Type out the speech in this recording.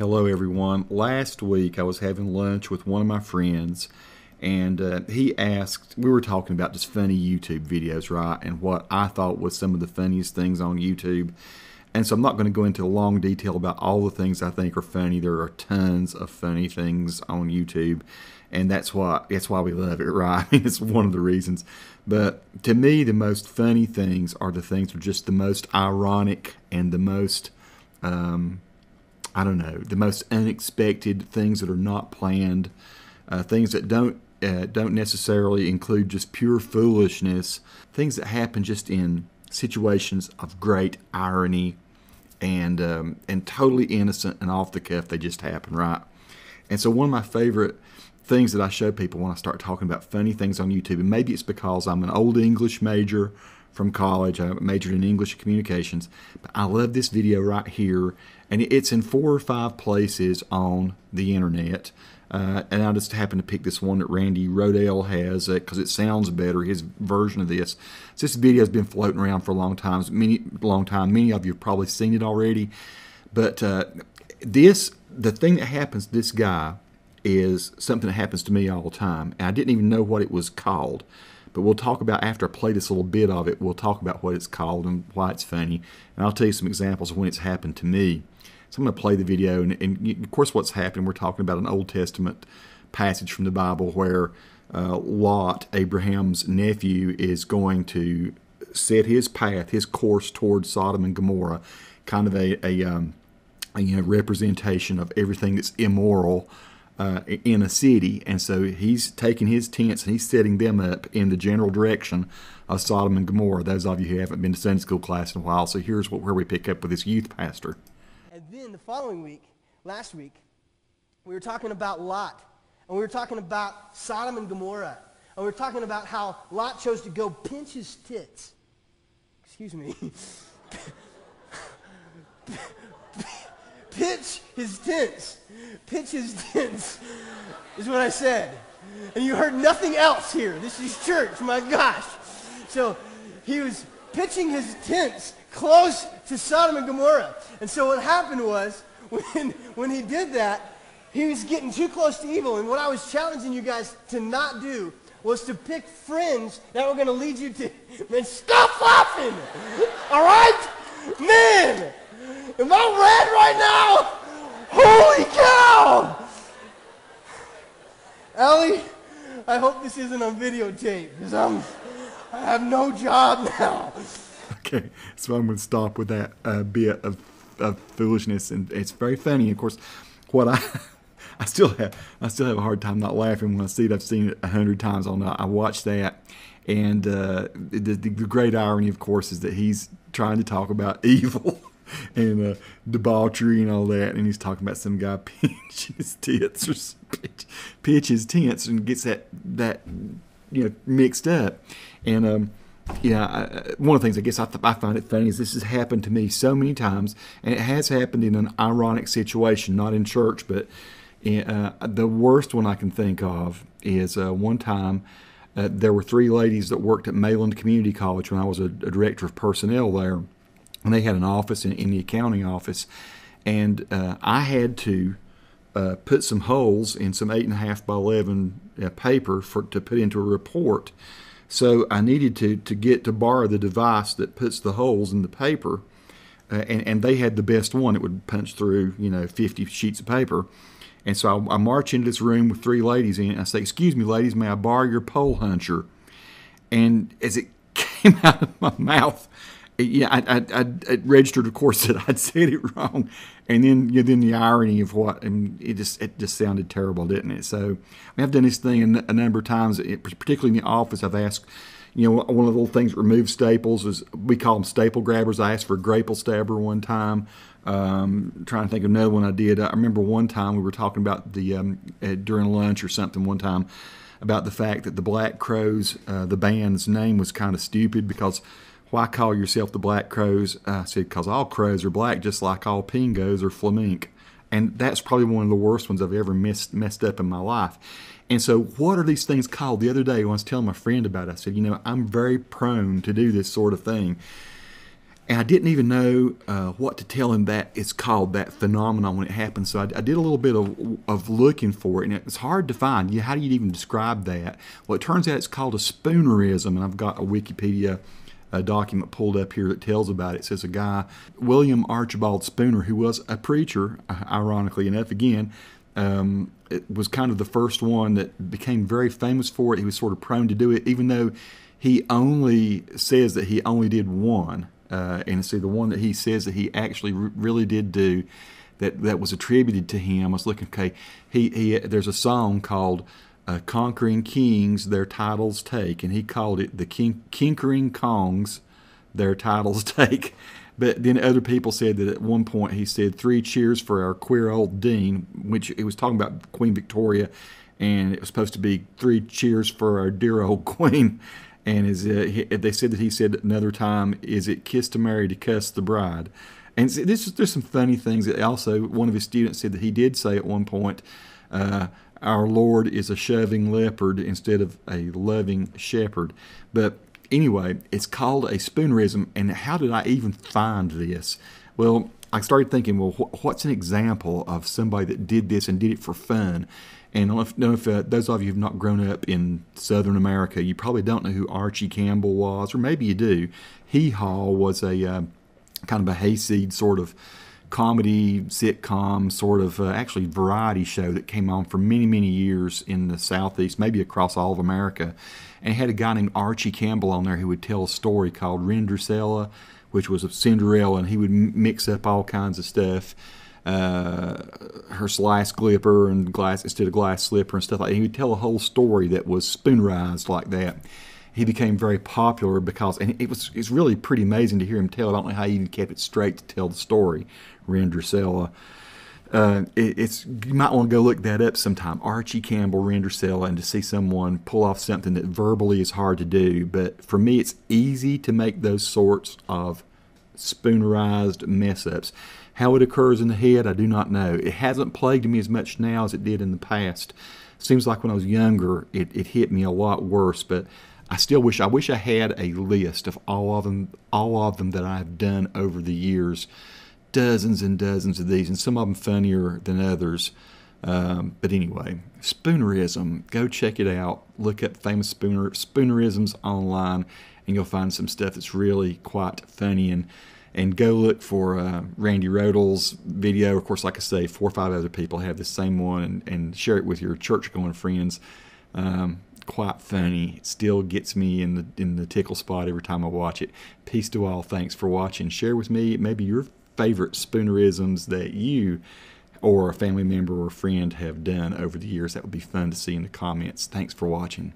Hello, everyone. Last week I was having lunch with one of my friends, and he asked, we were talking about just funny YouTube videos, right? And what I thought was some of the funniest things on YouTube. And so I'm not going to go into long detail about all the things I think are funny. There are tons of funny things on YouTube, and that's why we love it, right? I mean, it's one of the reasons. But to me, the most funny things are the things that are just the most ironic and the most I don't know, the most unexpected, things that are not planned, things that don't necessarily include just pure foolishness, things that happen just in situations of great irony and totally innocent and off the cuff. They just happen, right? And so one of my favorite things that I show people when I start talking about funny things on YouTube, and maybe it's because I'm an old English major from college. I majored in English communications, but I love this video right here, and it's in 4 or 5 places on the internet, and I just happened to pick this one that Randy Rodell has because it sounds better, his version of this. So this video has been floating around for a long time. Many of you have probably seen it already, but the thing that happens to this guy is something that happens to me all the time, and I didn't even know what it was called. But we'll talk about, after I play this little bit of it, we'll talk about what it's called and why it's funny. And I'll tell you some examples of when it's happened to me. So I'm going to play the video, and of course what's happened, we're talking about an Old Testament passage from the Bible where Lot, Abraham's nephew, is going to set his path, his course towards Sodom and Gomorrah, kind of a representation of everything that's immoral in a city. And so he's taking his tents and he's setting them up in the general direction of Sodom and Gomorrah. Those of you who haven't been to Sunday school class in a while, so here's where we pick up with this youth pastor. And then the following week, last week, we were talking about Lot, and we were talking about Sodom and Gomorrah, and we were talking about how Lot chose to go pinch his tits. Excuse me. Pitch his tents. Pitch his tents is what I said. And you heard nothing else here. This is church, my gosh. So he was pitching his tents close to Sodom and Gomorrah. And so what happened was, when he did that, he was getting too close to evil. And what I was challenging you guys to not do was to pick friends that were going to lead you to, man, stop laughing! All right? Man! Am I red right now? Holy cow! Allie, I hope this isn't on videotape, because I have no job now. Okay, so I'm going to stop with that bit of foolishness, and it's very funny. Of course, what I still have a hard time not laughing when I see it. I've seen it 100 times. I watched that, and the great irony, of course, is that he's trying to talk about evil and debauchery and all that, and he's talking about some guy pinching his tits or pitch his tents and gets that mixed up. And one of the things I guess I find it funny is this has happened to me so many times, and it has happened in an ironic situation, not in church, but the worst one I can think of is one time there were 3 ladies that worked at Mayland Community College when I was a director of personnel there. And they had an office in the accounting office, and I had to put some holes in some 8.5 by 11 paper to put into a report. So I needed to borrow the device that puts the holes in the paper, and they had the best one. It would punch through 50 sheets of paper. And so I march into this room with 3 ladies in it, and I say, "Excuse me, ladies, may I borrow your pole huncher?" And as it came out of my mouth, I registered, of course, that I'd said it wrong, and then the irony of what, and it just sounded terrible, didn't it? So I mean, I've done this thing a number of times, particularly in the office. I've asked, one of the little things that remove staples is, we call them staple grabbers. I asked for a grapple stabber one time. Trying to think of another one I did. I remember one time we were talking about during lunch or something one time about the fact that the Black Crowes, the band's name was kind of stupid, because why call yourself the Black Crowes? I said, because all crows are black, just like all pingos are flamenco. And that's probably one of the worst ones I've ever messed up in my life. And so what are these things called? The other day when I was telling my friend about it, I said, I'm very prone to do this sort of thing. And I didn't even know what to tell him that it's called, that phenomenon, when it happened. So I did a little bit of looking for it, and it's hard to find. How do you even describe that? Well, it turns out it's called a Spoonerism, and I've got a Wikipedia document pulled up here that tells about it. It says a guy, William Archibald Spooner, who was a preacher, ironically enough, again, it was kind of the first one that became very famous for it. He was sort of prone to do it, even though he only says that he only did one. And see, the one that he says that he actually really did do, that was attributed to him. I was looking, okay, there's a song called Conquering Kings Their Titles Take, and he called it the Kinkering Kongs Their Titles Take. But then other people said that at one point he said 3 cheers for our queer old dean, which it was talking about Queen Victoria, and it was supposed to be 3 cheers for our dear old queen. And they said that he said another time, is it kiss to marry to cuss the bride? And there's some funny things. That also, one of his students said that he did say at one point, our Lord is a shoving leopard instead of a loving shepherd. But anyway, it's called a Spoonerism. And how did I even find this? Well, I started thinking, well, what's an example of somebody that did this and did it for fun? And I don't know if those of you who have not grown up in Southern America, you probably don't know who Archie Campbell was, or maybe you do. Hee Haw was a kind of a hayseed sort of comedy sitcom, sort of actually variety show that came on for many, many years in the Southeast, maybe across all of America. And it had a guy named Archie Campbell on there who would tell a story called Rendersella, which was of Cinderella, and he would mix up all kinds of stuff. Her slice glipper and glass instead of glass slipper and stuff like that. He would tell a whole story that was spoonerized like that. He became very popular because, and it's really pretty amazing to hear him tell. I don't know how he even kept it straight to tell the story. Rendersella. You might want to go look that up sometime. Archie Campbell, Rendersella, and to see someone pull off something that verbally is hard to do. But for me, it's easy to make those sorts of spoonerized mess-ups. How it occurs in the head, I do not know. It hasn't plagued me as much now as it did in the past. Seems like when I was younger, it hit me a lot worse. But I still wish I had a list of all of them that I've done over the years. Dozens and dozens of these, and some of them funnier than others. But anyway, Spoonerism. Go check it out. Look up famous Spoonerisms online, and you'll find some stuff that's really quite funny. And go look for Randy Rodel's video. Of course, like I say, 4 or 5 other people have the same one, and share it with your church-going friends. Quite funny. It still gets me in the tickle spot every time I watch it. Peace to all. Thanks for watching. Share with me maybe your favorite Spoonerisms that you or a family member or friend have done over the years. That would be fun to see in the comments. Thanks for watching.